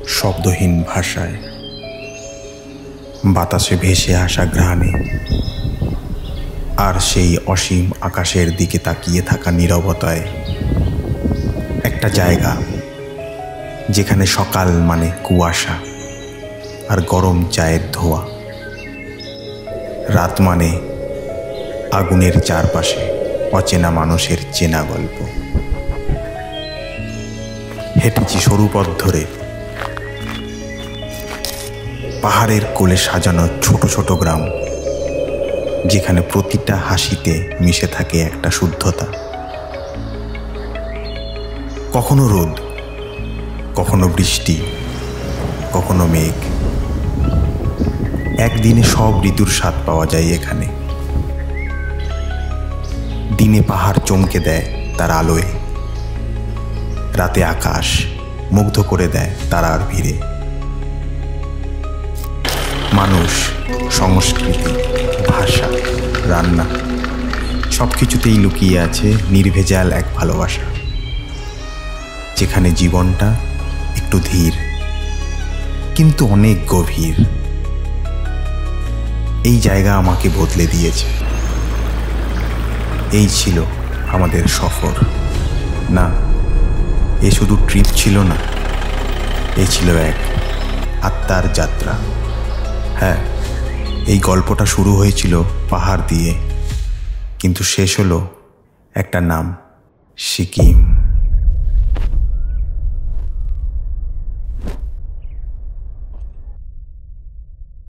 শব্দহীন ভাষায়, বাতাসে ভেসে আসা ঘ্রাণে, আর সেই অসীম আকাশের দিকে তাকিয়ে থাকা নীরবতায়। একটা জায়গা যেখানে সকাল মানে কুয়াশা আর গরম চায়ের ধোয়া, রাত মানে আগুনের চারপাশে অচেনা মানুষের চেনা গল্প। হেঁটেছি সরু পথ ধরে, পাহাড়ের কোলে সাজানো ছোট ছোট গ্রাম, যেখানে প্রতিটা হাসিতে মিশে থাকে একটা শুদ্ধতা। কখনো রোদ, কখনো বৃষ্টি, কখনো মেঘ, একদিনে সব ঋতুর স্বাদ পাওয়া যায় এখানে। দিনে পাহাড় চমকে দেয় তার আলোয়, রাতে আকাশ মুগ্ধ করে দেয় তারার ভিড়ে। মানুষ, সংস্কৃতি, ভাষা, রান্না, সব কিছুতেই লুকিয়ে আছে নির্ভেজাল এক ভালোবাসা, যেখানে জীবনটা একটু ধীর কিন্তু অনেক গভীর। এই জায়গা আমাকে বদলে দিয়েছে। এই ছিল আমাদের সফর। না, এ শুধু ট্রিপ ছিল না, এ ছিল এক আত্মার যাত্রা। হ্যাঁ, এই গল্পটা শুরু হয়েছিল পাহাড় দিয়ে, কিন্তু শেষ হলো একটা নাম, সিকিম।